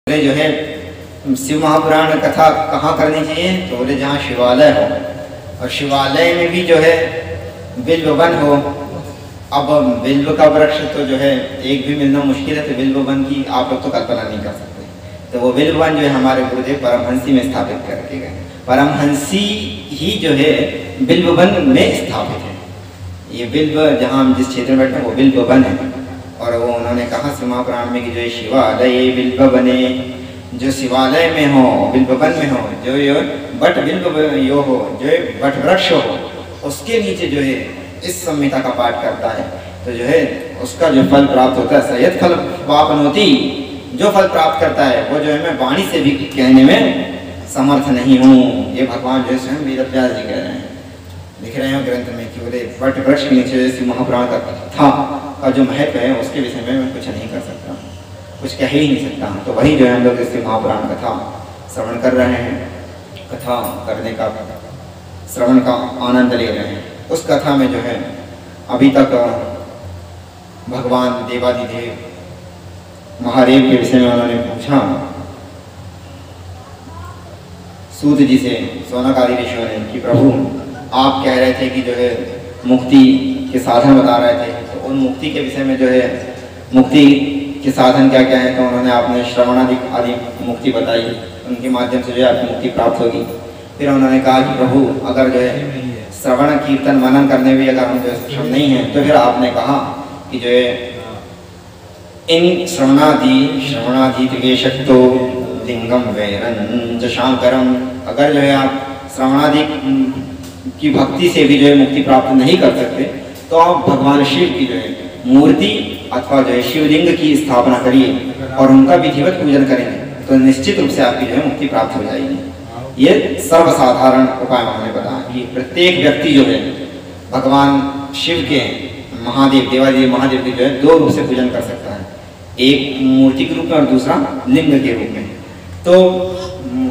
बोले जो है शिव महापुराण कथा कहाँ करनी चाहिए, तो बोले जहाँ शिवालय हो, और शिवालय में भी जो है बिल्व वन हो। अब बिल्व का वृक्ष तो जो है एक भी मिलना मुश्किल है, तो बिल्व वन की आप लोग तो कल्पना नहीं कर सकते। तो वो बिल्व वन जो है हमारे गुरुदेव परमहंसी में स्थापित करके गए। परमहंसी ही जो है बिल्व वन में स्थापित है। ये बिल्व जहाँ हम जिस क्षेत्र में बैठे हैं वो बिल्व वन है। और वो उन्होंने कहा शिव महापुराण में कि जो शिवालय बिल्व बने, जो शिवालय में हो बिल्व वन में हो, जो ये बट बिल्व यो हो, जो बट वृक्ष हो, उसके नीचे जो है इस संहिता का पाठ करता है तो जो है उसका जो फल प्राप्त होता है, सयत फल वापनोति, जो फल प्राप्त करता है वो जो है मैं वाणी से भी कहने में समर्थ नहीं हूँ। ये भगवान जो है स्वयं वेद व्यास जी कह रहे हैं, लिख रहे हैं ग्रंथ में कि बोले बट वृक्ष के नीचे शिव महापुराण का कथा का जो महत्व है उसके विषय में मैं कुछ नहीं कर सकता, कुछ कह ही नहीं सकता। तो वही जो है हम लोग शिव महापुराण कथा श्रवण कर रहे हैं, कथा करने का श्रवण का आनंद ले रहे हैं। उस कथा में जो है अभी तक भगवान देवादिदेव महादेव के विषय में उन्होंने पूछा सूत जी से, सोनकादि ऋषियों ने कि प्रभु आप कह रहे थे कि जो है मुक्ति के साधन बता रहे थे, तो उन मुक्ति के विषय में जो है मुक्ति के साधन क्या क्या है, तो उन्होंने आपने श्रवणादि आदि मुक्ति बताई, उनके माध्यम से जो है आपकी मुक्ति प्राप्त होगी। फिर उन्होंने कहा कि प्रभु अगर जो है श्रवण कीर्तन मनन करने में अगर हम जो है सक्षम नहीं हैं, तो फिर आपने कहा कि जो है इन श्रवणादि शक्तो लिंगम वैरं शांकरम, अगर जो है आप श्रवणादि की भक्ति से भी जो है मुक्ति प्राप्त नहीं कर सकते, तो आप भगवान शिव की जो है मूर्ति अथवा जो है शिवलिंग की स्थापना करिए और उनका विधिवत पूजन करेंगे तो निश्चित रूप से आपकी जो है मुक्ति प्राप्त हो जाएगी। ये सर्वसाधारण उपाय उन्होंने बताया कि प्रत्येक व्यक्ति जो है भगवान शिव के महादेव देवादेव महादेव के जो है दो रूप से पूजन कर सकता है, एक मूर्ति के रूप में और दूसरा लिंग के रूप में। तो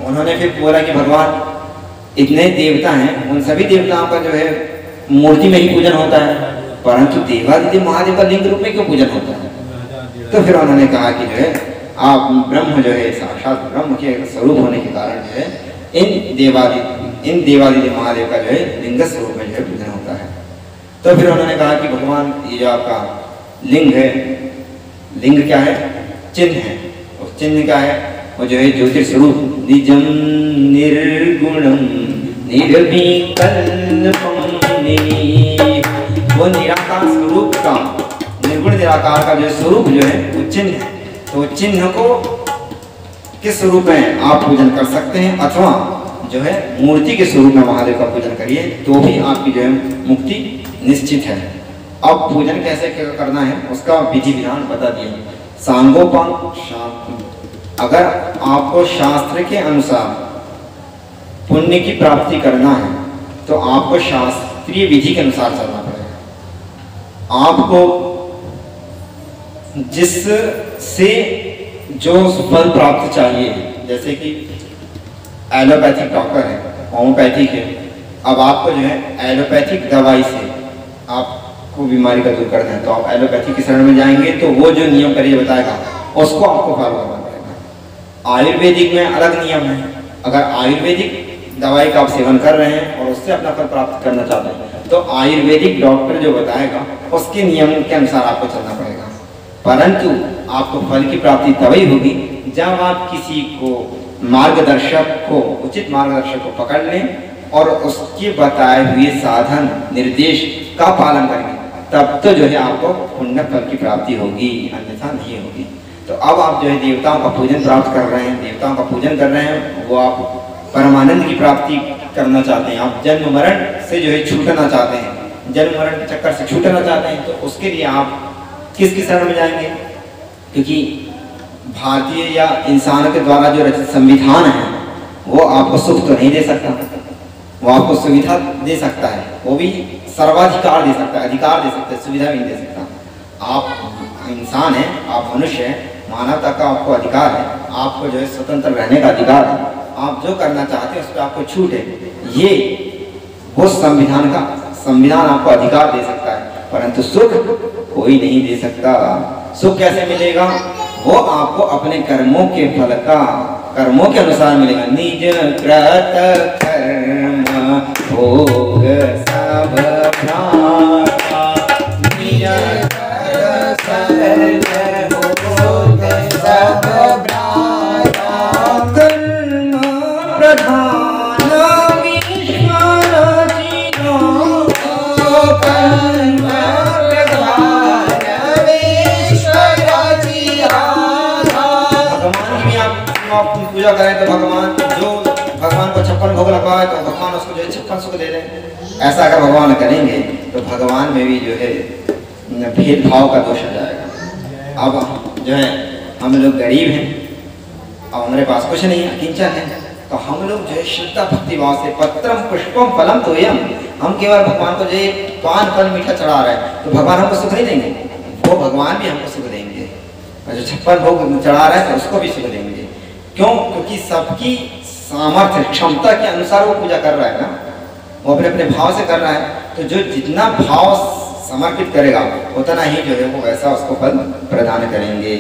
उन्होंने फिर बोला कि भगवान इतने देवता हैं, उन सभी देवताओं का जो है मूर्ति में ही पूजन होता है, परंतु देवादिदेव महादेव का लिंग रूप में क्यों पूजन होता है? तो फिर उन्होंने कहा कि जो है आप ब्रह्म जो है साक्षात ब्रह्म के स्वरूप होने के कारण जो है इन देवादिदेव महादेव का जो है लिंग स्वरूप में जो है पूजन होता है। तो फिर उन्होंने कहा कि भगवान ये जो आपका लिंग है, लिंग क्या है? चिन्ह है। और चिन्ह क्या है? वो जो है ज्योतिर्स्वरूप निजम निर्गुणम निर्विकल्पम, वो निराकार स्वरूप का, निर्गुण निराकार का जो स्वरूप जो है वो चिन्ह है। तो चिन्ह को किस स्वरूप में आप पूजन कर सकते हैं, अथवा जो है मूर्ति के स्वरूप में महादेव का पूजन करिए तो भी आपकी जो है मुक्ति निश्चित है। अब पूजन कैसे करना है उसका विधि विधान बता दिया। सांगोपांग, अगर आपको शास्त्र के अनुसार पुण्य की प्राप्ति करना है तो आपको शास्त्रीय विधि के अनुसार चलना पड़ेगा। आपको जिससे जो फल प्राप्त चाहिए, जैसे कि एलोपैथिक डॉक्टर है, होम्योपैथिक है, अब आपको जो है एलोपैथिक दवाई से आपको बीमारी का दूर करना है तो आप एलोपैथिक की शरण में जाएंगे तो वो जो नियम करिए बताएगा उसको आपको फॉलो करना पड़ेगा। आयुर्वेदिक में अलग नियम है। अगर आयुर्वेदिक दवाई का आप सेवन कर रहे हैं और उससे अपना फल प्राप्त करना चाहते हैं तो आयुर्वेदिक डॉक्टर जो बताएगा उसके नियम के अनुसार आपको चलना पड़ेगा। परंतु आपको फल की प्राप्ति तभी होगी जब आप किसी को मार्गदर्शक को, उचित मार्गदर्शक को पकड़ लें और उसके बताए हुए साधन निर्देश का पालन करेंगे, तब तो जो है आपको पुण्य फल की प्राप्ति होगी, अन्यथा नहीं होगी। तो अब आप जो है देवताओं का पूजन प्राप्त कर रहे हैं, देवताओं का पूजन कर रहे हैं, वो आप परमानंद की प्राप्ति करना चाहते हैं, आप जन्म मरण से जो है छूटना चाहते हैं, जन्म मरण के चक्कर से छूटना चाहते हैं, तो उसके लिए आप किसकी शरण में जाएंगे? क्योंकि भारतीय या इंसान के द्वारा जो रचित संविधान है वो आपको सुख तो नहीं दे सकता, वो आपको सुविधा दे सकता है, वो भी सर्वाधिकार दे सकता है, अधिकार दे सकता है, सुविधा भी नहीं दे सकता। आप इंसान हैं, आप मनुष्य हैं, मानवता का आपको अधिकार है, आपको जो है स्वतंत्र रहने का अधिकार है, आप जो करना चाहते हैं उस पर आपको छूट है। ये वो संविधान आपको अधिकार दे सकता है, परंतु सुख कोई नहीं दे सकता। सुख कैसे मिलेगा? वो आपको अपने कर्मों के फल का कर्मों के अनुसार मिलेगा। निज कृत कर्म भोग सब भ्राता, निज कृत कर्म भोग सब भ्राता, कर्म प्रधान ईश्वर जिनो, कर्म प्रधान ईश्वर जिनो। भगवान की भी आप पूजा करें तो भगवान जो भगवान को 56 भोग लगाए तो भगवान उसको जो है 56 सुख दे दें। ऐसा अगर भगवान करेंगे तो भगवान में भी जो है भेदभाव का दोष आ जाएगा। अब जो है हम लोग गरीब हैं और हमारे पास कुछ नहीं है, किंचन है, तो हम लोग जो है श्रद्धा भक्ति भाव से पत्रम पुष्पम फलम तोयम, हम केवल भगवान को जो है पान फल मीठा चढ़ा रहे हैं तो भगवान हमको सुख नहीं देंगे, वो भगवान भी हमको सुख देंगे। और जो 56 भोग चढ़ा रहे हैं तो उसको भी सुख देंगे। क्यों? क्योंकि सबकी सामर्थ्य क्षमता के अनुसार वो पूजा कर रहा है ना, वो अपने अपने भाव से कर रहा है। तो जो जितना भाव समर्पित करेगा उतना ही जो है वो वैसा उसको फल प्रदान करेंगे।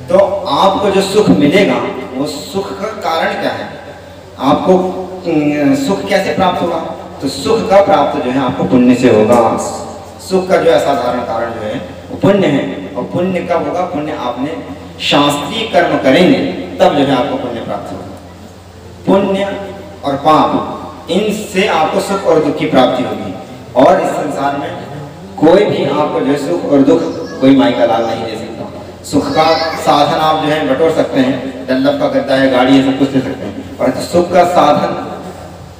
तो आपको जो सुख मिलेगा वो सुख का कारण क्या है, आपको सुख कैसे प्राप्त होगा? तो सुख का प्राप्त जो है आपको पुण्य से होगा। सुख का जो असाधारण कारण जो है वो पुण्य है। और पुण्य कब होगा? पुण्य आपने शास्त्रीय कर्म करेंगे तब जो है आपको पुण्य प्राप्त होगा। पुण्य और पाप इनसे आपको सुख और दुख की प्राप्ति होगी। और इस संसार में कोई भी आपको जो है सुख और दुख कोई माई का लाल नहीं दे सकता। सुख का साधन आप जो है बटोर सकते हैं, डल्लभ का गद्दा है, गाड़ी है, सब कुछ दे सकते हैं, और सुख का साधन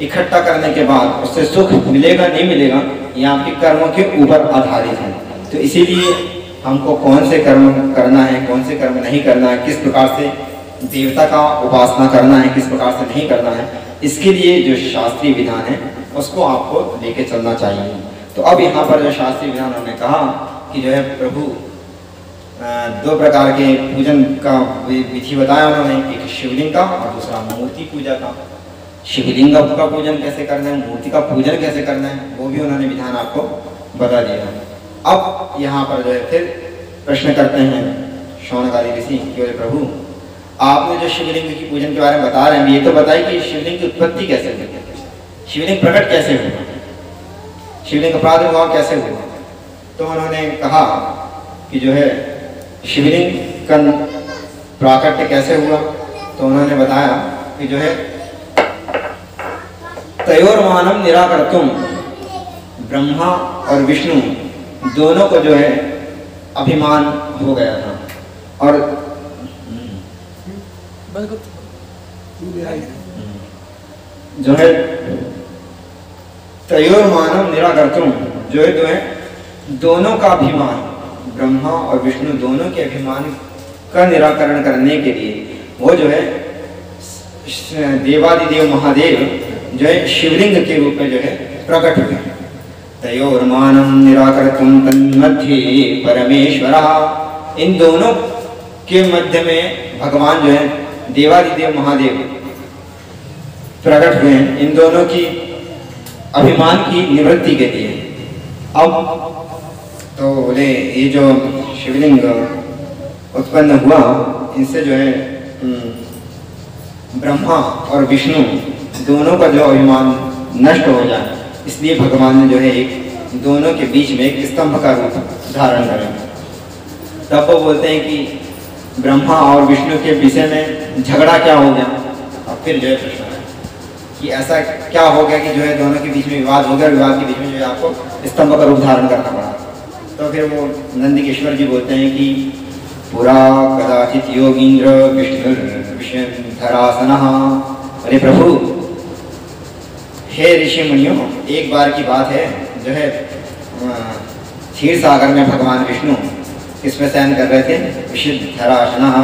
इकट्ठा करने के बाद उससे सुख मिलेगा नहीं मिलेगा ये आपके कर्मों के ऊपर आधारित है। तो इसीलिए हमको कौन से कर्म करना है, कौन से कर्म नहीं करना है, किस प्रकार से देवता का उपासना करना है, किस प्रकार से नहीं करना है, इसके लिए जो शास्त्रीय विधान है उसको आपको लेके चलना चाहिए। तो अब यहाँ पर जो शास्त्रीय विधान हमने कहा कि जो है प्रभु 2 प्रकार के पूजन का विधि बताया उन्होंने, एक शिवलिंग का और दूसरा मूर्ति पूजा का। शिवलिंग का पूजन कैसे करना है, मूर्ति का पूजन कैसे करना है, वो भी उन्होंने विधान आपको बता दिया। अब यहाँ पर जो है फिर प्रश्न करते हैं शौनकादि ऋषि कि प्रभु आपने जो शिवलिंग की पूजन के बारे में बता रहे हैं, ये तो बताइए कि शिवलिंग की उत्पत्ति कैसे हुई, शिवलिंग प्रकट कैसे हुआ, शिवलिंग का प्रादुर्भाव कैसे हुआ। तो उन्होंने कहा कि जो है शिवलिंग का प्राकट्य कैसे हुआ। तो उन्होंने बताया कि जो है तयोर्मानम निराकर्तुम, ब्रह्मा और विष्णु दोनों को जो है अभिमान हो गया था। और जो है तयोर्मानम निराकर्तुम, जो है दोनों का अभिमान, ब्रह्मा और विष्णु दोनों के अभिमान का निराकरण करने के लिए वो जो है देवादिदेव महादेव जो है शिवलिंग के रूप में जो है प्रकट हुए। तयोर्मानम निराकर्तुम तन्मध्ये परमेश्वरः, इन दोनों के मध्य में भगवान जो है देवादिदेव महादेव प्रकट हुए हैं, इन दोनों की अभिमान की निवृत्ति के लिए। अब तो बोले ये जो शिवलिंग उत्पन्न हुआ इनसे जो है ब्रह्मा और विष्णु दोनों का जो अभिमान नष्ट हो जाए, इसलिए भगवान ने जो है एक दोनों के बीच में एक स्तंभ का रूप धारण करा। तब वो बोलते हैं कि ब्रह्मा और विष्णु के विषय में झगड़ा क्या हो गया। और फिर जो है प्रश्न है कि ऐसा क्या हो गया कि जो है दोनों के बीच में विवाद हो गया, विवाद के बीच में जो है आपको स्तंभ का रूप धारण करना पड़ा। तो फिर वो नंदिकेश्वर जी बोलते हैं कि पुरा कदाचित योगींद्र विष्णु विष्णुधरासनः, अरे प्रभु हे ऋषि मुनियों, एक बार की बात है जो है क्षीर सागर में भगवान विष्णु इसमें शयन कर रहे थे। विष्णुधरासनः,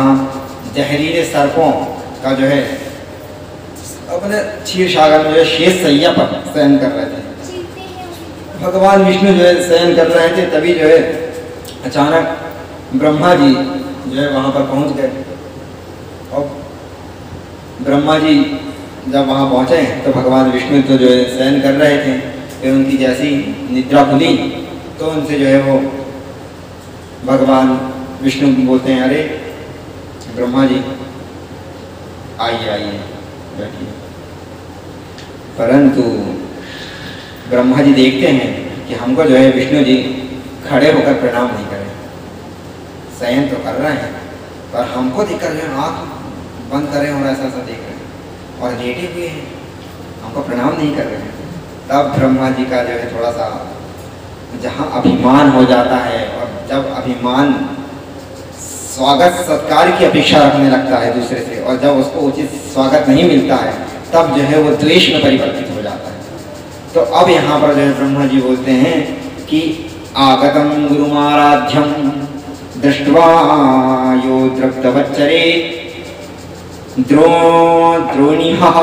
जहरीले सर्पों का जो है अपने क्षीर सागर में जो है शेष सैया पर शयन कर रहे थे। भगवान विष्णु जो है शयन कर रहे थे, तभी जो है अचानक ब्रह्मा जी जो है वहाँ पर पहुँच गए। और ब्रह्मा जी जब वहाँ पहुँचे तो भगवान विष्णु तो जो है शयन कर रहे थे, फिर उनकी जैसी निद्रा खुली तो उनसे जो है वो भगवान विष्णु बोलते हैं, अरे ब्रह्मा जी आइए आइए बैठिए। परंतु ब्रह्मा जी देखते हैं कि हमको जो है विष्णु जी खड़े होकर प्रणाम नहीं कर रहे, शयन तो कर रहे हैं पर हमको दिख रहे हैं, आँख बंद कर रहे हैं और ऐसा ऐसा देख रहे हैं और लेटे हुए हैं, हमको प्रणाम नहीं कर रहे हैं। तब ब्रह्मा जी का जो है थोड़ा सा जहाँ अभिमान हो जाता है, और जब अभिमान स्वागत सत्कार की अपेक्षा रखने लगता है दूसरे से, और जब उसको उचित स्वागत नहीं मिलता है तब जो है वो द्वेष में परिवर्तित हो जाता है। तो अब यहाँ पर जो है ब्रह्मा जी बोलते हैं कि आगतम गुरुमाराध्यम दृष्ट्वा यो द्रप्तवच्चरे द्रोणिहः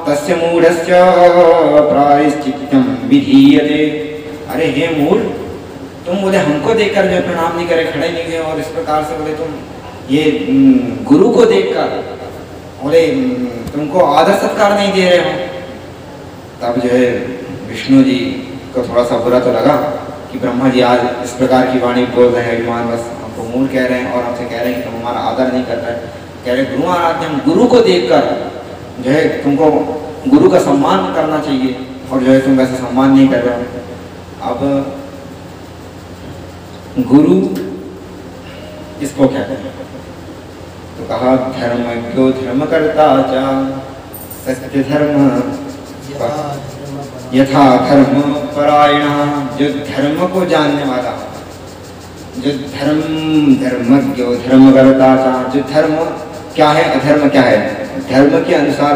तस्य मूढ़स्य प्रायश्चित्तं विधीयते। अरे हे मूढ़, तुम बोले हमको देखकर जो प्रणाम नहीं करे, खड़े नहीं हुए, और इस प्रकार से बोले तुम ये गुरु को देखकर बोले तुमको आदर सत्कार नहीं दे रहे हो। तब जो है विष्णु जी को थोड़ा सा बुरा तो लगा कि ब्रह्मा जी आज इस प्रकार की वाणी बोल रहे हैं, अभिमान बस हमको मूल कह रहे हैं और हमसे कह रहे हैं कि तुम हमारा आदर नहीं कर रहे। कह रहे गुरु आराध्यम, गुरु को देखकर जो है तुमको गुरु का सम्मान करना चाहिए, और जो है तुम वैसे सम्मान नहीं कर रहे हो। अब गुरु किसको कहते हैं? तो कहा धर्मज्ञो धर्मकर्ता च सत्य धर्म यथा धर्म परायण, जो धर्म को जानने वाला, जो धर्मज्ञो धर्मकर्ता च, जो धर्म क्या है अधर्म क्या है, धर्म के अनुसार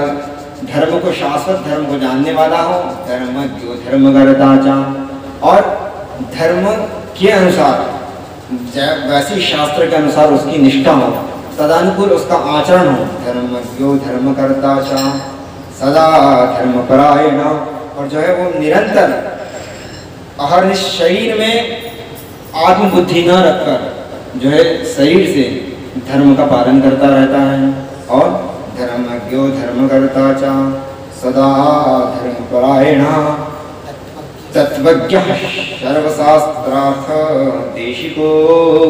धर्म को, शाश्वत धर्म को जानने वाला हो, धर्मज्ञो धर्मकर्ता च, और धर्म के अनुसार वैसी शास्त्र के अनुसार उसकी निष्ठा हो, तदनुकूल उसका आचरण हो। धर्मज्ञो धर्मकर्ता च सदा धर्मपरायण, और जो है वो निरंतर अहर्निश शरीर में आत्मबुद्धि न रखकर जो है शरीर से धर्म का पालन करता रहता है। और धर्मज्ञो धर्मकर्ता च सदा धर्मपरायण तत्वज्ञ सर्वशास्त्रार्थ देशिको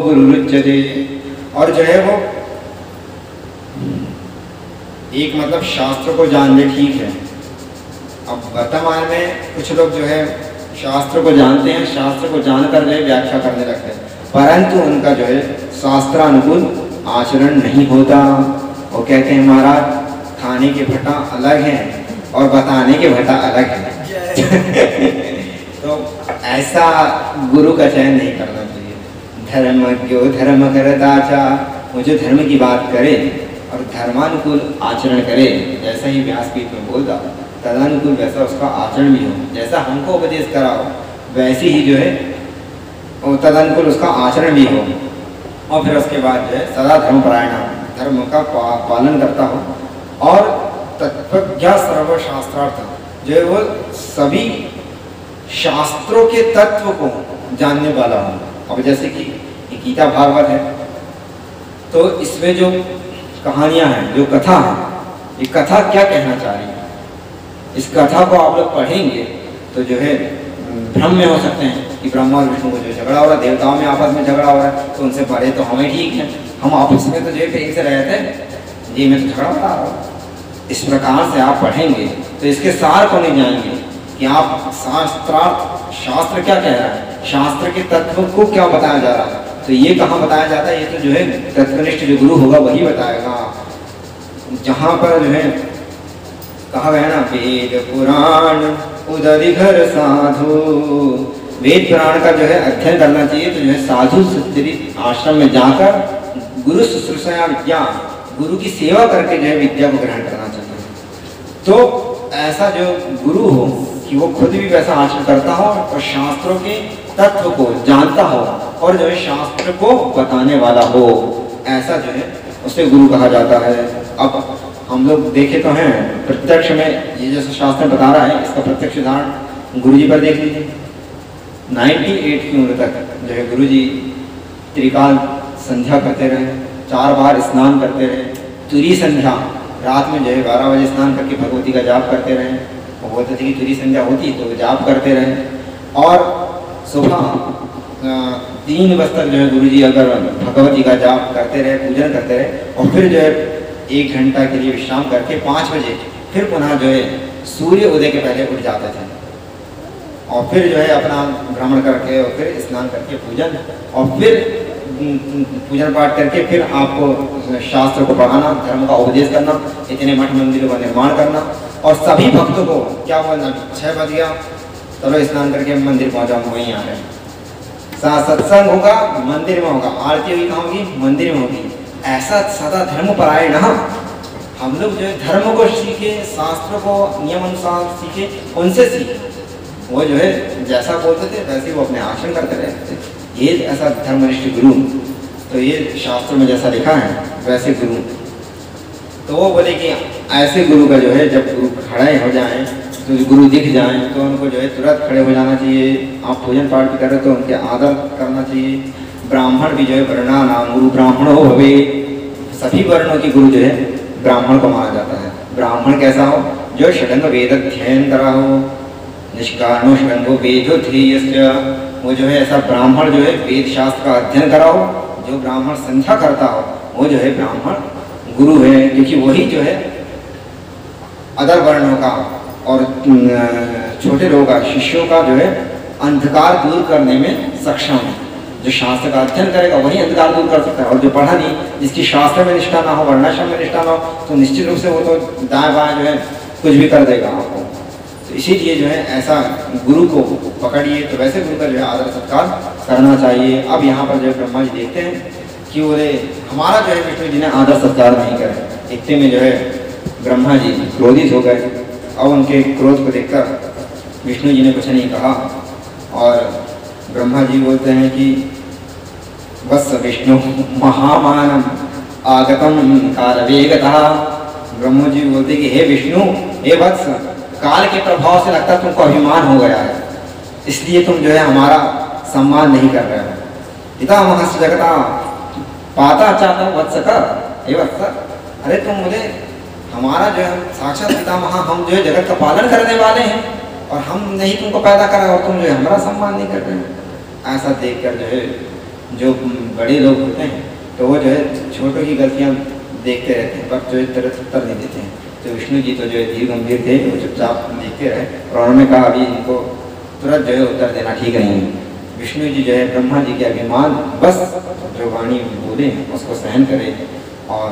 गुरुरुच्यते। और जो है वो एक मतलब शास्त्र को जान ले, ठीक है। अब वर्तमान में कुछ लोग जो है शास्त्र को जानते हैं, शास्त्र को जानकर जो है व्याख्या करने लगते हैं, परंतु उनका जो है शास्त्रानुकूल आचरण नहीं होता। वो कहते हैं महाराज खाने के भट्टा अलग हैं और बताने के भट्टा अलग हैं। तो ऐसा गुरु का चयन नहीं करना चाहिए। धर्मज्ञो धर्मकर्ता च, वो जो धर्म की बात करे और धर्मानुकूल आचरण करे, जैसा ही व्यासपीठ में बोलता तदनुकूल वैसा उसका आचरण भी हो, जैसा हमको उपदेश करा हो वैसे ही जो है तदनुकूल उसका आचरण भी हो। और फिर उसके बाद जो है सदा धर्मपरायण, धर्म का पालन करता हो। और तत्वज्ञ सर्वशास्त्रार्थ, जो है वो सभी शास्त्रों के तत्व को जानने वाला हो। अब जैसे कि गीता भागवत है, तो इसमें जो कहानियां हैं, जो कथा है, ये कथा क्या कहना चाह रही है, इस कथा को आप लोग पढ़ेंगे तो जो है भ्रम में हो सकते हैं कि ब्रह्मा और विष्णु को जो झगड़ा हो रहा है, देवताओं में आपस में झगड़ा हो रहा है, तो उनसे पढ़े तो हमें ठीक है, हम आपस में तो जो है प्रेम से रहते हैं, जी मैं तो झगड़ा हो रहा हूँ। इस प्रकार से आप पढ़ेंगे तो इसके सार को नहीं जानेंगे कि आप शास्त्र क्या कह रहा है, शास्त्र के तत्व को क्या बताया जा रहा है। तो ये कहाँ बताया जाता है, ये तो जो है तत्वनिष्ठ जो गुरु होगा वही बताएगा। जहाँ पर जो है कहा गया ना, वेद पुराण उदधिघर साधु, वेद पुराण का जो है अध्ययन करना चाहिए। तो जो है साधु सुचरित आश्रम में जाकर गुरु शुश्रूषया विद्या, गुरु की सेवा करके जो है विद्या को ग्रहण करना चाहिए। तो ऐसा जो गुरु हो कि वो खुद भी वैसा आचरण करता हो और शास्त्रों के तत्व को जानता हो और जो है शास्त्र को बताने वाला हो, ऐसा जो है उसे गुरु कहा जाता है। अब हम लोग देखे तो हैं प्रत्यक्ष में, ये जैसे शास्त्र बता रहा है इसका प्रत्यक्ष उदाहरण गुरु जी पर देख लीजिए। 98 की उम्र तक जो है गुरु जी त्रिकाल संध्या करते रहे, 4 बार स्नान करते रहे, तुरी संध्या रात में जो है 12 बजे स्नान करके भगवती का जाप करते रहे। वो बोलते थे कि तुरी संध्या होती तो जाप करते रहे। और सुबह 3 बजे तक जो है गुरु जी अगर भगवत जी का जाप करते रहे, पूजन करते रहे, और फिर जो है 1 घंटा के लिए विश्राम करके 5 बजे फिर पुनः जो है सूर्य उदय के पहले उठ जाते थे, और फिर जो है अपना भ्रमण करके और फिर स्नान करके पूजन, और फिर पूजन पाठ करके फिर आपको शास्त्र को पढ़ाना, धर्म का उपदेश करना, इतने मठ मंदिरों का निर्माण करना, और सभी भक्तों को क्या बोलना, 6 बज गया चलो स्नान करके मंदिर पहुँचा, वहीं आ रहे हैं, सत्संग होगा मंदिर में होगा, आरती हुई कहाँ होगी, मंदिर में होगी। ऐसा सदा धर्म परायण ना हम लोग जो है धर्म को सीखे, शास्त्र को नियम अनुसार सीखे, उनसे सीखे। वो जो है जैसा बोलते थे वैसे वो अपने आचरण करते रहते थे। ये ऐसा धर्मनिष्ठ गुरु, तो ये शास्त्रों में जैसा लिखा है वैसे गुरु। तो वो बोले कि ऐसे गुरु का जो है जब गुरु खड़े हो जाएं, तो गुरु दिख जाएं तो उनको जो है तुरंत खड़े हो जाना चाहिए। आप पूजन पाठ भी कर रहे तो उनके आदर करना चाहिए। ब्राह्मण भी जो है वर्णा नाम गुरु ब्राह्मण हो भवे, सभी वर्णों की गुरु जो है ब्राह्मण को माना जाता है। ब्राह्मण कैसा हो, जो षडंग वेद अध्ययन करा हो, निष्कारणो षडंगो वेदो ध्येयस्य, वो जो है ऐसा ब्राह्मण जो है वेद शास्त्र का अध्ययन करा हो, जो ब्राह्मण संध्या करता हो, वो जो है ब्राह्मण गुरु है, क्योंकि वही जो है अदर वर्णों का और छोटे लोगों का, शिष्यों का जो है अंधकार दूर करने में सक्षम है। जो शास्त्र का अध्ययन करेगा वही अंधकार दूर कर सकता है, और जो पढ़ा नहीं, जिसकी शास्त्र में निष्ठा ना हो, वर्णाश्रम में निष्ठा ना हो, तो निश्चित रूप से वो तो दाएं बाएं जो है कुछ भी कर देगा आपको। तो इसीलिए जो है ऐसा गुरु को पकड़िए, तो वैसे गुरु का जो है आदर सत्कार करना चाहिए। अब यहाँ पर जो है ब्रह्मा जी देखते हैं कि बोले हमारा जो है विष्णु जी ने आदर सत्कार नहीं करे। इतने में जो है ब्रह्मा जी क्रोधित हो गए। अब उनके क्रोध को देखकर विष्णु जी ने कुछ नहीं कहा, और ब्रह्मा जी बोलते हैं कि वत्स विष्णु महामानम आगतम कालवेगतः। ब्रह्मा जी बोलते कि हे विष्णु, हे वत्स, काल के प्रभाव से लगता तुमको अभिमान हो गया है, इसलिए तुम जो है हमारा सम्मान नहीं कर रहे हो। पितामह जगता पाता चाहता वत्स का, हे वत्स, अरे तुम बोले हमारा जो है साक्षात पितामह, हम जो है जगत का पालन करने वाले हैं, और हम नहीं तुमको पैदा करा, और तुम जो है हमारा सम्मान नहीं कर रहे हो। ऐसा देखकर जो है जो बड़े लोग होते हैं तो वो जो है छोटों की गलतियाँ देखते रहते हैं, पर जो है तुरंत उत्तर नहीं देते हैं। तो विष्णु जी तो जो है धीर गंभीर थे, वो चुपचाप देखते रहे, और उन्होंने कहा अभी इनको तुरंत जो है उत्तर देना ठीक नहीं है। विष्णु जी जो है ब्रह्मा जी के अभिमान बस जो वाणी बोले उसको सहन करे, और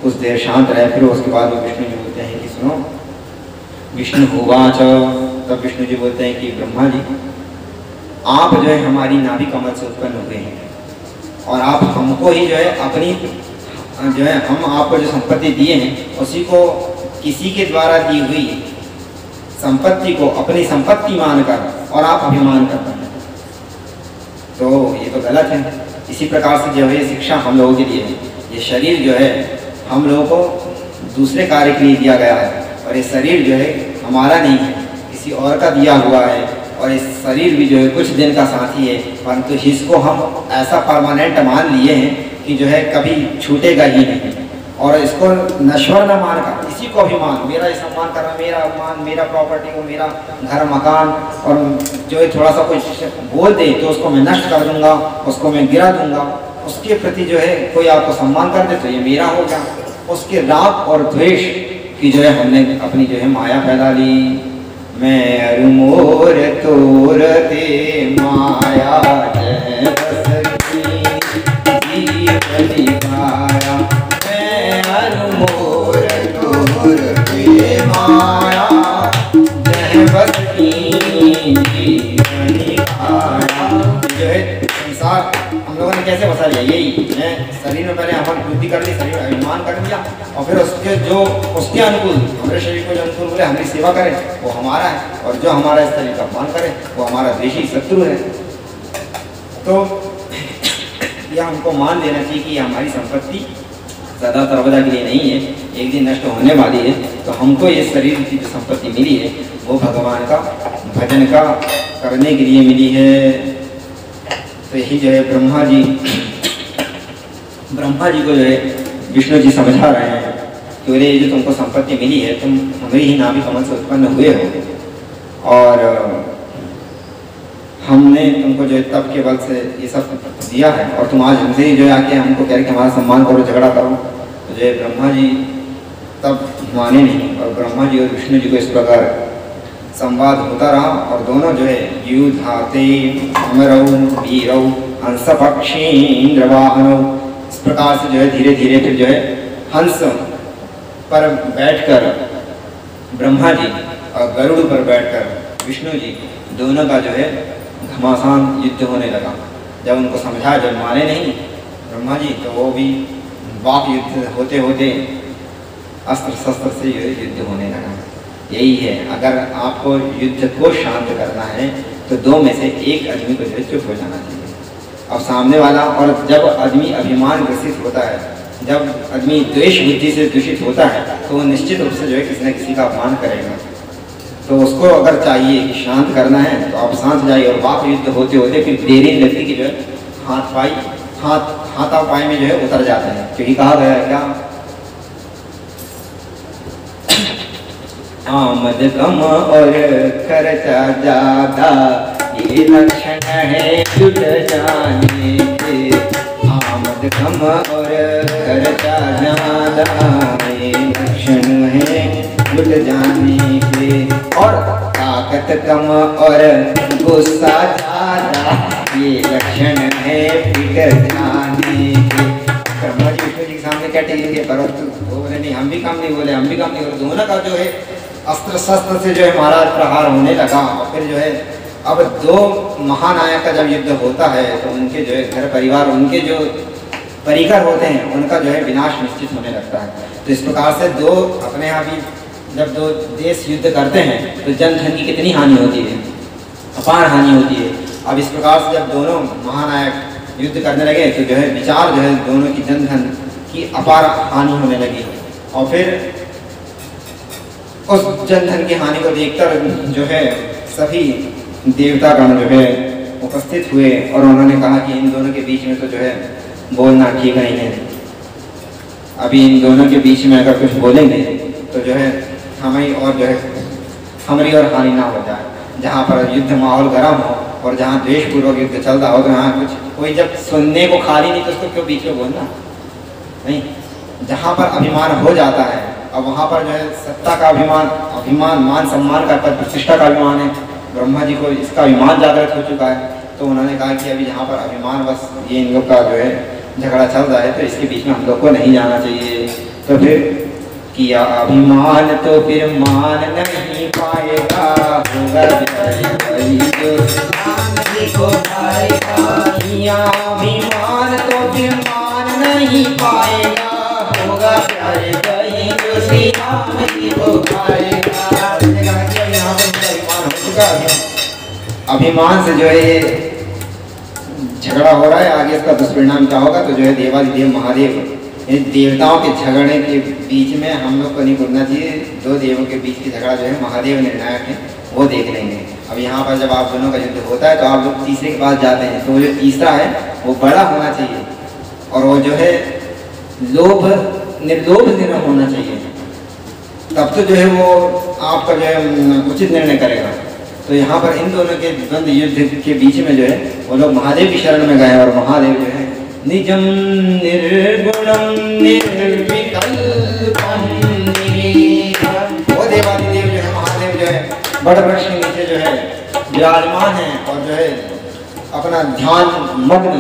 कुछ देर शांत रहे। फिर उसके बाद वो विष्णु जी बोलते हैं कि सुनो विष्णु होवाच। तब विष्णु जी बोलते हैं कि ब्रह्मा जी, आप जो है हमारी नाभि कमल से उत्पन्न हुए हैं, और आप हमको ही जो है अपनी जो है हम आपको जो संपत्ति दिए हैं उसी को किसी के द्वारा दी हुई संपत्ति को अपनी संपत्ति मानकर और आप अभिमान करते हैं, तो ये तो गलत है। इसी प्रकार से जो है ये शिक्षा हम लोगों के लिए है। ये शरीर जो है हम लोगों को दूसरे कार्य के लिए दिया गया है, और ये शरीर जो है हमारा नहीं है, किसी और का दिया हुआ है, और इस शरीर भी जो है कुछ दिन का साथी है, परंतु इसको हम ऐसा परमानेंट मान लिए हैं कि जो है कभी छूटेगा ही नहीं, और इसको नश्वर न मानकर इसी को अभिमान, मेरा सम्मान करना, मेरा अभिमान, मेरा प्रॉपर्टी को, मेरा घर मकान, और जो है थोड़ा सा कुछ बोल दे तो उसको मैं नष्ट कर दूंगा, उसको मैं गिरा दूंगा, उसके प्रति जो है कोई आपको सम्मान कर दे तो ये मेरा हो गया। उसके राग और द्वेष की जो है हमने अपनी जो है माया फैला ली। मैं अरुमोर तोरते माया जय बसती जीवनी माया, मैं अरुमोर तोरते माया जय बसती जीवनी माया। जो है संसार हम लोगों ने कैसे बसा लिया, यही मैं शरीर में पहले अमन बुद्धि कर ली, शरीर में अभिमान कर लिया, और फिर उसके जो उसके अनुकूल हमारे शरीर को जो अनुकूल बोले हमारी सेवा करें वो हमारा है, और जो हमारा इस शरीर का अपमान करे वो हमारा द्वेषी शत्रु है। तो यह हमको मान लेना चाहिए कि हमारी संपत्ति सदा सर्वदा के लिए नहीं है, एक दिन नष्ट होने वाली है। तो हमको ये शरीर की जो संपत्ति मिली है वो भगवान का भजन का करने के लिए मिली है। तो यही जो है ब्रह्मा जी को जो है विष्णु जी समझा रहे हैं कि बोले ये जो तुमको संपत्ति मिली है, तुम हमारी ही नाभि कमल से उत्पन्न हुए हो, और हमने तुमको जो है तप के बल से ये सब दिया है और तुम आज हमसे ही जो है आके हमको कह रहे कि हमारा सम्मान करो, झगड़ा करो। तो जो है ब्रह्मा जी तब माने नहीं और ब्रह्मा जी और विष्णु जी को इस प्रकार संवाद होता रहा और दोनों जो है युधाते अमरौ वीरौ हंस पक्षीन्द्रवाहनौ, इस प्रकार से जो है धीरे धीरे फिर जो है हंस पर बैठकर ब्रह्मा जी और गरुड़ पर बैठकर विष्णु जी दोनों का जो है घमासान युद्ध होने लगा। जब उनको समझाया, जब माने नहीं ब्रह्मा जी, तो वो भी वाक युद्ध होते होते अस्त्र शस्त्र से युद्ध होने लगा। यही है, अगर आपको युद्ध को शांत करना है तो दो में से एक आदमी को जो चुप हो जाना चाहिए। अब सामने वाला, और जब आदमी अभिमान ग्रसित होता है, जब आदमी द्वेष बुद्धि से दूषित होता है तो वो निश्चित रूप से जो है किसी न किसी का अपमान करेगा। तो उसको अगर चाहिए कि शांत करना है तो आप शांत जाइए और वाक युद्ध होते होते फिर देरी व्यक्ति की जो है हाथापाई में जो है उतर जाता है। क्योंकि कहा गया है क्या, आमद कम और खर्चा ज्यादा ये लक्षण है जुट जाने के। आमद कम और खर्चा ज्यादा ये लक्षण है जुट जाने के। और ताकत कम और गुस्सा ज्यादा ये लक्षण है पिट जाने के। ब्रह्मा जी विष्णु जी के सामने क्या टेकेंगे, परंतु वो बोले नहीं, हम भी काम नहीं बोले, हम भी काम नहीं बोले। दोनों का जो है अस्त्र शस्त्र से जो है महाराज प्रहार होने लगा। और फिर जो है अब दो महानायक का जब युद्ध होता है तो उनके जो है घर परिवार, उनके जो परिकर होते हैं, उनका जो है विनाश निश्चित होने लगता है। तो इस प्रकार से दो अपने यहाँ भी जब दो देश युद्ध करते हैं तो जन धन की कितनी हानि होती है, अपार हानि होती है। अब इस प्रकार से जब दोनों महानायक युद्ध करने लगे तो जो है विचार जो है दोनों की जन धन की अपार हानि होने लगी। और फिर उस जन धन की हानि को देखकर जो है सभी देवतागण जो है उपस्थित हुए और उन्होंने कहा कि इन दोनों के बीच में तो जो है बोलना ठीक नहीं है। अभी इन दोनों के बीच में अगर कुछ बोलेंगे तो जो है हमें और जो है हमारी और हानि ना हो जाए। जहाँ पर युद्ध माहौल गर्म हो और जहाँ द्वेषपूर्वक युद्ध चलता हो तो यहाँ कुछ कोई जब सुनने को खाली नहीं तो उसको क्यों बीच में बोलना नहीं। जहाँ पर अभिमान हो जाता है, अब वहाँ पर जो है सत्ता का अभिमान मान सम्मान का पद प्रतिष्ठा का अभिमान है। ब्रह्मा जी को इसका अभिमान जागृत हो चुका है। तो उन्होंने कहा कि अभी जहाँ पर अभिमान बस ये इन लोग का जो है झगड़ा चल रहा है तो इसके बीच में हम लोग को नहीं जाना चाहिए। तो फिर किया अभिमान तो फिर मान नहीं पाएगा, होगा को पाएगा। किया अभिमान तो फिर मान नहीं पाएगा, होगा प्यारे भाई जो श्री राम जी को पाएगा। अभिमान से जो है ये झगड़ा हो रहा है, आगे इसका दुष्परिणाम क्या होगा। तो जो है देवादिदेव महादेव, इन देवताओं के झगड़े के बीच में हम लोग को नहीं घुसना चाहिए। दो देवों के बीच की झगड़ा जो है महादेव निर्णायक है, वो देख लेंगे। अब यहाँ पर जब आप दोनों का युद्ध होता है तो आप लोग तीसरे के पास जाते हैं, तो वो जो तीसरा है वो बड़ा होना चाहिए और वो जो है निर्लोभ निर्णय होना चाहिए। तब तो जो है वो आपका जो है उचित निर्णय करेगा। तो यहाँ पर इन दोनों के द्वंद्व युद्ध के बीच में जो है वो लोग महादेव की शरण में गए और महादेव जो है निजम निर्गुणम निर्विकल्पम वो देवादिदेव जो है महादेव जो है बड़ वृक्ष के नीचे जो है विराजमान है और जो है अपना ध्यान मग्न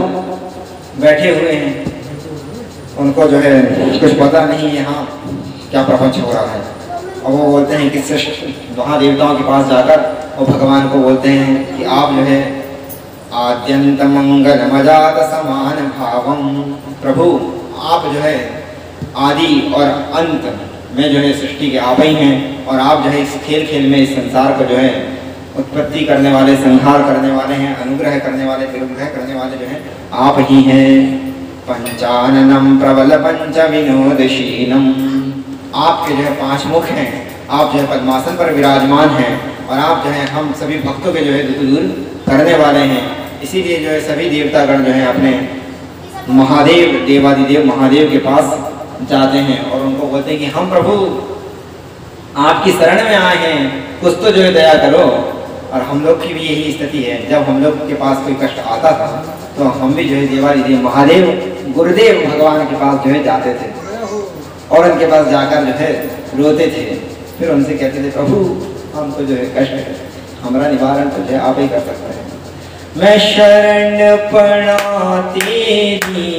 बैठे हुए हैं। उनको जो है कुछ पता नहीं यहाँ क्या प्रपंच हो रहा है। और वो बोलते हैं कि श्रेष्ठ महादेवताओं के पास जाकर वो भगवान को बोलते हैं कि आप जो है आद्यंत मंगल मजात समान भावम, प्रभु आप जो है आदि और अंत में जो है सृष्टि के आप ही हैं और आप जो है इस खेल खेल में इस संसार को जो है उत्पत्ति करने वाले, संहार करने वाले हैं, अनुग्रह करने वाले, विग्रह करने वाले जो हैं आप ही हैं। पंचाननम प्रबल पंच विनोदशीलम, आपके जो है पांच मुख हैं, आप जो है पद्मासन पर विराजमान हैं और आप जो है हम सभी भक्तों के जो है दुख दूर करने वाले हैं। इसीलिए जो है सभी देवतागण जो है अपने महादेव देवादिदेव महादेव के पास जाते हैं और उनको बोलते हैं कि हम प्रभु आपकी शरण में आए हैं, कुछ तो जो है दया करो। और हम लोग की भी यही स्थिति है। जब हम लोग के पास कोई कष्ट आता था तो हम भी जो है देवाधिदेव महादेव गुरुदेव भगवान के पास जो है जाते थे और उनके पास जाकर जो है रोते थे। फिर उनसे कहते थे प्रभु हमको जो है कष्ट है, हमारा निवारण तो जो है आप ही कर सकते हैं। मैं शरण पड़ा तेरी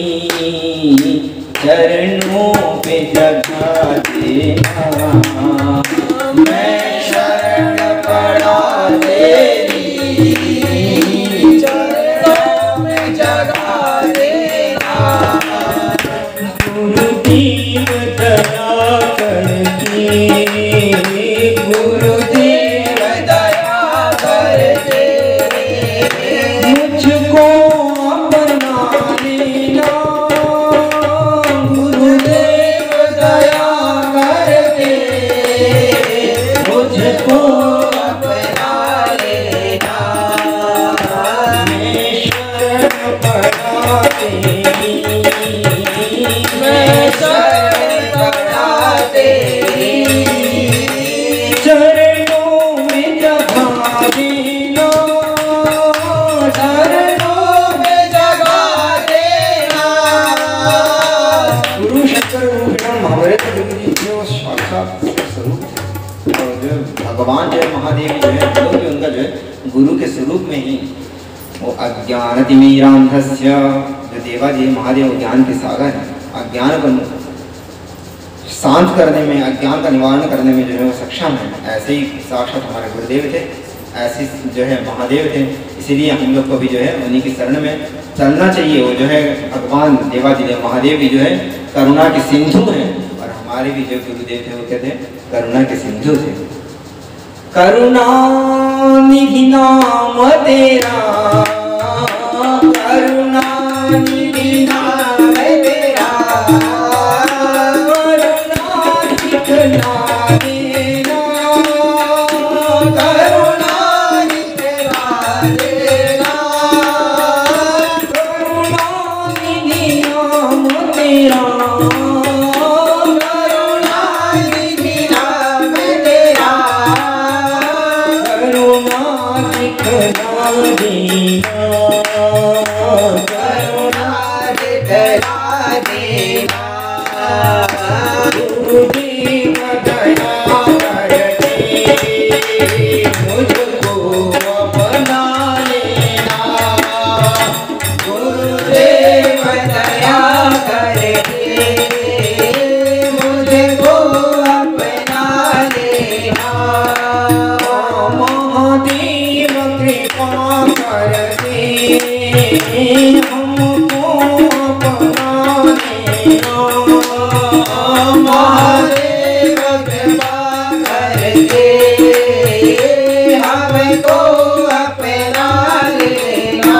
चरणों पे जगा देना, मैं शरण पड़ा तेरी चरणों में जगा देना। गुरुदेव दया करके, गुरुदेव दया करके मुझको अपना लेना, गुरुदेव दया करके मुझको अपना लेना। मैं शरण पड़ा तेरी, मैं शरण पड़ा तेरी चरणों में जगा देना, चरणों में जगा देना। गुरु शंकर महाभारत जो साक्षात स्वरूप और जो भगवान जो महादेव जो है लोग भी उनका जो है गुरु के स्वरूप में ही वो अज्ञानतिमिरान्धस्य जो देवाजी महादेव ज्ञान के सागर है, अज्ञान को शांत करने में, अज्ञान का निवारण करने में जो है वो सक्षम है। ऐसे ही साक्षात हमारे गुरुदेव थे, ऐसे जो है महादेव थे। इसीलिए हम लोग को भी जो है उन्हीं की शरण में चलना चाहिए। वो जो है भगवान देवाधिदेव महादेव भी जो है करुणा के सिंधु हैं और हमारे भी जो गुरुदेव थे वो कहते हैं करुणा के सिंधु थे। करुणा निधि नाम तेरा, करुणा निधि नाम तेरा, करुणा दिखला देना, करुणा दिखला देना। करुणा निधि नाम तेरा, करुणा निधि नाम तेरा, करुणा दिखला देना, करुणा दिखला देना। गुरुदेव दया करके मुझको अपना लेना, गुरुदेव दया करके मुझको अपना लेना। महादेव कृपा करके हमको अपना लेना, महादेव कृपा करके हमको अपना लेना।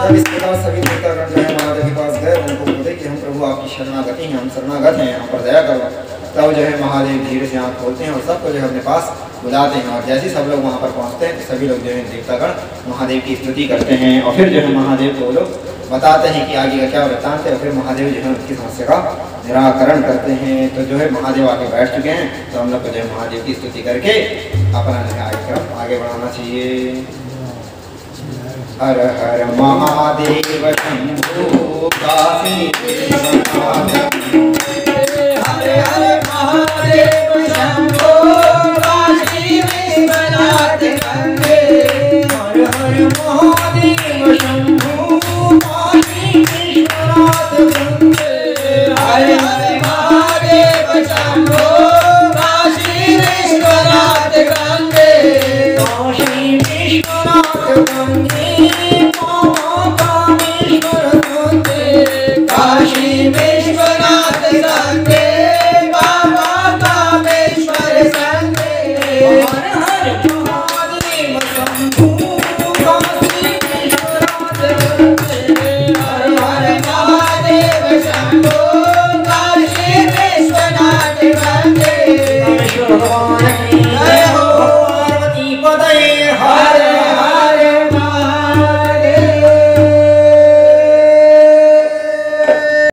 जब इसके बाद सभी तीर्थाटन जो है महादेव के पास गए, उनको बोले कि हम प्रभु आपकी शरणागति हैं, हम शरणागत हैं, हम पर दया करो। तब जो है महादेव धीरे से आँख खोलते हैं और सबको जो है अपने पास बुलाते हैं। और जैसे सब लोग वहाँ पर पहुँचते हैं तो सभी लोग जो है देवतागण महादेव की स्तुति करते हैं और फिर जो है महादेव को वो लोग बताते हैं कि आगे का क्या वृत्तांत है। और फिर महादेव जो है उनकी समस्या का निराकरण करते हैं। तो जो है महादेव आगे बैठ चुके हैं, तो हम लोग को जो है महादेव की स्तुति करके अपना जो है आगे बढ़ाना चाहिए। हर हर महादेव शंभो काशी विश्वनाथ, हर हर महादेव शंभो काशी विश्वनाथ गंगे, हर हर महादेव शंभो काशी विश्वनाथ गंगे, हर हर महादेव शंभो